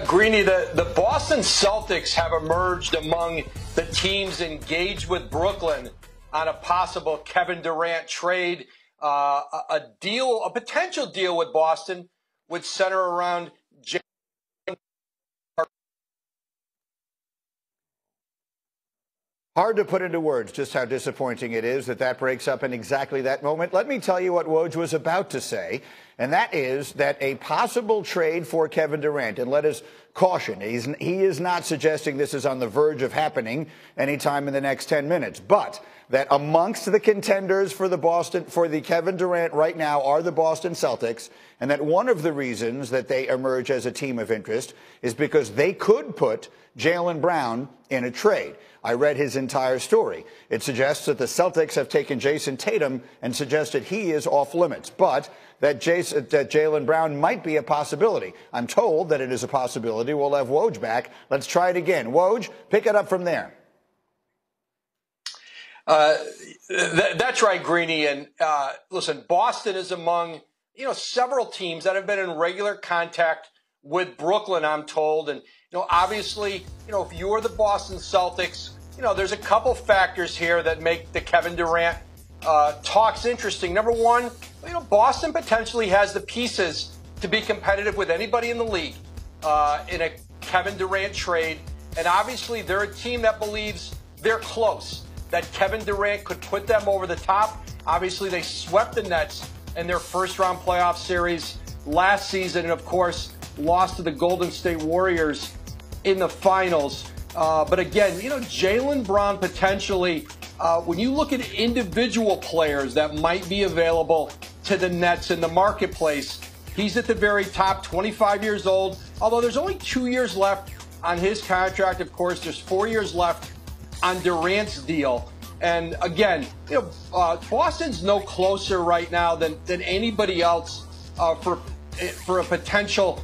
Greeny, the Boston Celtics have emerged among the teams engaged with Brooklyn on a possible Kevin Durant trade. A potential deal with Boston would center around Jaylen. Hard to put into words just how disappointing it is that breaks up in exactly that moment. Let me tell you what Woj was about to say, and that is that a possible trade for Kevin Durant, and let us caution, he is not suggesting this is on the verge of happening anytime in the next 10 minutes, but that amongst the contenders for the Kevin Durant right now are the Boston Celtics, and that one of the reasons that they emerge as a team of interest is because they could put Jaylen Brown in a trade. I read his entire story. It suggests that the Celtics have taken Jason Tatum and suggested he is off limits, but that Jaylen Brown might be a possibility. I'm told that it is a possibility. We'll have Woj back. Let's try it again. Woj, pick it up from there. That's right, Greeny. And listen, Boston is among several teams that have been in regular contact with Brooklyn, I'm told. And obviously, if you're the Boston Celtics, there's a couple factors here that make the Kevin Durant talks interesting. Number one, Boston potentially has the pieces to be competitive with anybody in the league in a Kevin Durant trade. And obviously, they're a team that believes they're close, that Kevin Durant could put them over the top. Obviously, they swept the Nets in their first-round playoff series last season, and, of course, lost to the Golden State Warriors in the finals. But again, Jaylen Brown potentially, when you look at individual players that might be available to the Nets in the marketplace, he's at the very top, 25 years old, although there's only 2 years left on his contract. Of course, there's 4 years left on Durant's deal. And again, Boston's no closer right now than anybody else for a potential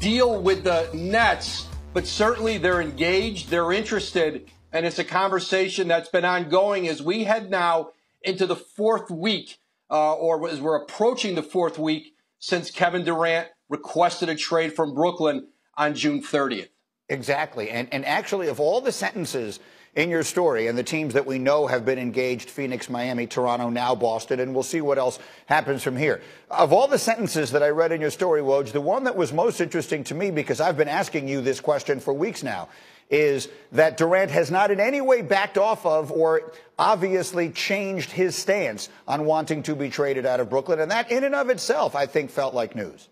deal with the Nets, but certainly they're engaged, they're interested, and it's a conversation that's been ongoing as we head now into the fourth week, or as we're approaching the fourth week since Kevin Durant requested a trade from Brooklyn on June 30th. Exactly. And actually, of all the sentences in your story and the teams that we know have been engaged, Phoenix, Miami, Toronto, now Boston, and we'll see what else happens from here. Of all the sentences that I read in your story, Woj, the one that was most interesting to me, because I've been asking you this question for weeks now, is that Durant has not in any way backed off of or obviously changed his stance on wanting to be traded out of Brooklyn. And that in and of itself, I think, felt like news.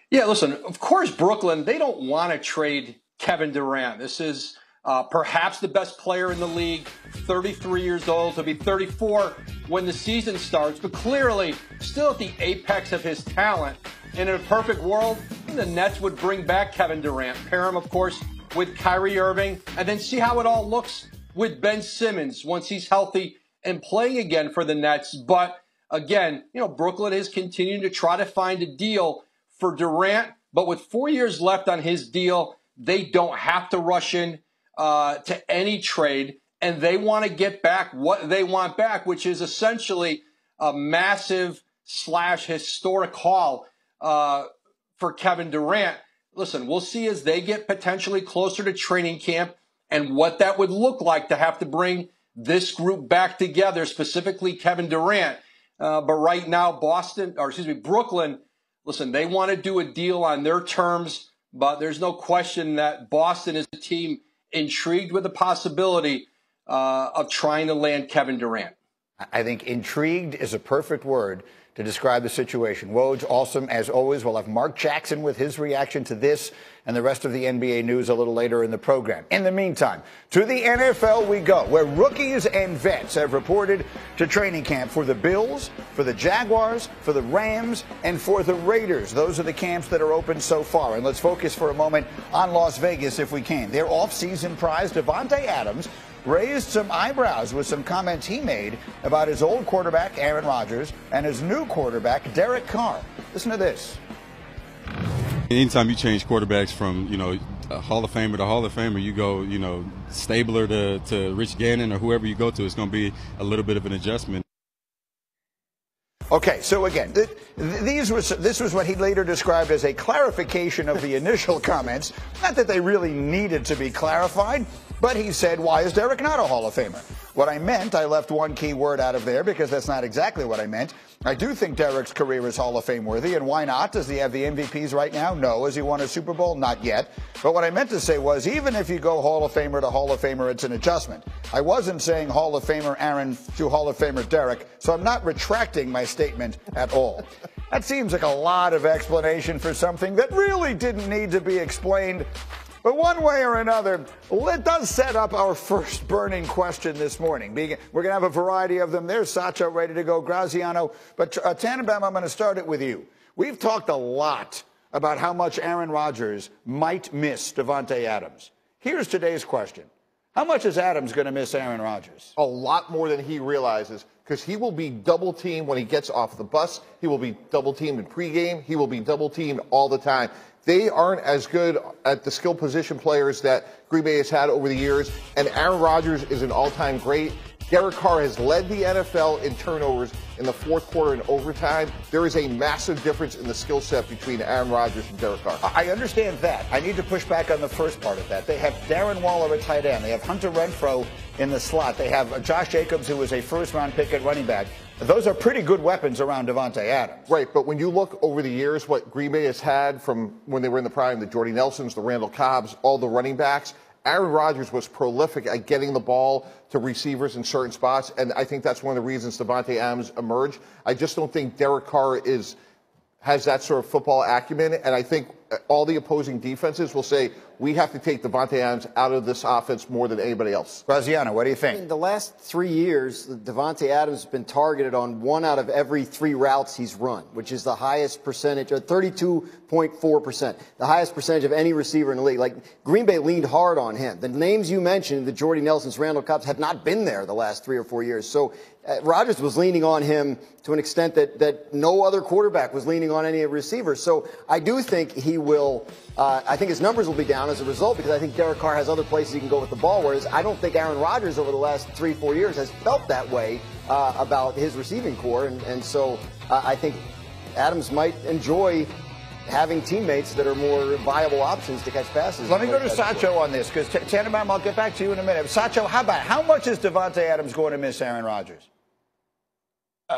Yeah, listen, of course, Brooklyn, they don't want to trade Kevin Durant. This is perhaps the best player in the league, 33 years old, to be 34 when the season starts, but clearly still at the apex of his talent. And in a perfect world, the Nets would bring back Kevin Durant, pair him, of course, with Kyrie Irving, and then see how it all looks with Ben Simmons once he's healthy and playing again for the Nets. But again, Brooklyn is continuing to try to find a deal for Durant, but with 4 years left on his deal, they don't have to rush in to any trade, and they want to get back what they want back, which is essentially a massive / historic haul for Kevin Durant. Listen, we'll see as they get potentially closer to training camp and what that would look like to have to bring this group back together, specifically Kevin Durant. But right now, Brooklyn, listen, they want to do a deal on their terms, but there's no question that Boston is a team intrigued with the possibility of trying to land Kevin Durant. I think intrigued is a perfect word to describe the situation. Woj, awesome as always. We'll have Mark Jackson with his reaction to this and the rest of the NBA news a little later in the program. In the meantime, to the NFL we go, where rookies and vets have reported to training camp for the Bills, for the Jaguars, for the Rams, and for the Raiders. Those are the camps that are open so far. And let's focus for a moment on Las Vegas if we can. Their off-season prize, Davante Adams, raised some eyebrows with some comments he made about his old quarterback, Aaron Rodgers, and his new quarterback, Derek Carr. Listen to this. Anytime you change quarterbacks from, a Hall of Famer to Hall of Famer, you go, Stabler to Rich Gannon or whoever you go to, it's going to be a little bit of an adjustment. Okay, so again, this was what he later described as a clarification of the initial comments. Not that they really needed to be clarified, but he said, why is Derek not a Hall of Famer? What I meant, I left one key word out of there because that's not exactly what I meant. I do think Derek's career is Hall of Fame worthy, and why not? Does he have the MVPs right now? No. Has he won a Super Bowl? Not yet. But what I meant to say was, even if you go Hall of Famer to Hall of Famer, it's an adjustment. I wasn't saying Hall of Famer Aaron to Hall of Famer Derek, so I'm not retracting my statement at all. That seems like a lot of explanation for something that really didn't need to be explained. But one way or another, it does set up our first burning question this morning. We're going to have a variety of them. There's Sacho ready to go, Graziano. But Tannenbaum, I'm going to start it with you. We've talked a lot about how much Aaron Rodgers might miss Davante Adams. Here's today's question. How much is Adams going to miss Aaron Rodgers? A lot more than he realizes, because he will be double-teamed when he gets off the bus. He will be double-teamed in pregame. He will be double-teamed all the time. They aren't as good at the skill position players that Green Bay has had over the years, and Aaron Rodgers is an all-time great. Derek Carr has led the NFL in turnovers in the fourth quarter and overtime. There is a massive difference in the skill set between Aaron Rodgers and Derek Carr. I understand that. I need to push back on the first part of that. They have Darren Waller at tight end. They have Hunter Renfrow in the slot. They have Josh Jacobs, who was a first-round pick at running back. Those are pretty good weapons around Davante Adams. Right, but when you look over the years, what Green Bay has had from when they were in the prime, the Jordy Nelsons, the Randall Cobbs, all the running backs, Aaron Rodgers was prolific at getting the ball to receivers in certain spots, and I think that's one of the reasons Davante Adams emerged. I just don't think Derek Carr has that sort of football acumen, and I think all the opposing defenses will say, we have to take Davante Adams out of this offense more than anybody else. Graziano, what do you think? In the last 3 years, Davante Adams has been targeted on 1 out of every 3 routes he's run, which is the highest percentage, 32.4%, the highest percentage of any receiver in the league. Like, Green Bay leaned hard on him. The names you mentioned, the Jordy Nelsons, Randall Cobbs, have not been there the last 3 or 4 years. So Rodgers was leaning on him to an extent that no other quarterback was leaning on any receivers. So I do think he will, I think his numbers will be down as a result, because I think Derek Carr has other places he can go with the ball, whereas I don't think Aaron Rodgers over the last 3-4 years has felt that way about his receiving core. And so I think Adams might enjoy having teammates that are more viable options to catch passes. Let me go to Sacho on this, because Tannenbaum, I'll get back to you in a minute. Sacho, how much is Davante Adams going to miss Aaron Rodgers?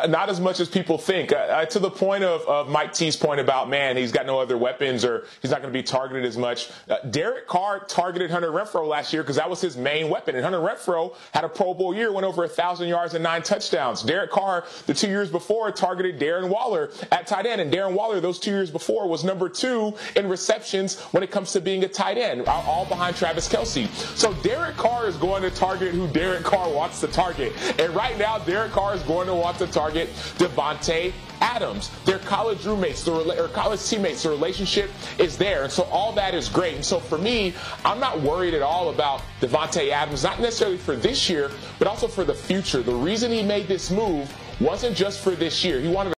Not as much as people think. To the point of Mike T's point about, man, he's got no other weapons, or he's not going to be targeted as much. Derek Carr targeted Hunter Renfrow last year because that was his main weapon. And Hunter Renfrow had a Pro Bowl year, went over 1,000 yards and 9 touchdowns. Derek Carr, the 2 years before, targeted Darren Waller at tight end. And Darren Waller, those 2 years before, was number 2 in receptions when it comes to being a tight end, all behind Travis Kelce. So Derek Carr is going to target who Derek Carr wants to target. And right now, Derek Carr is going to want to target Davante Adams. They're college roommates, or college teammates. The relationship is there. And so all that is great. And so for me, I'm not worried at all about Davante Adams, not necessarily for this year, but also for the future. The reason he made this move wasn't just for this year. He wanted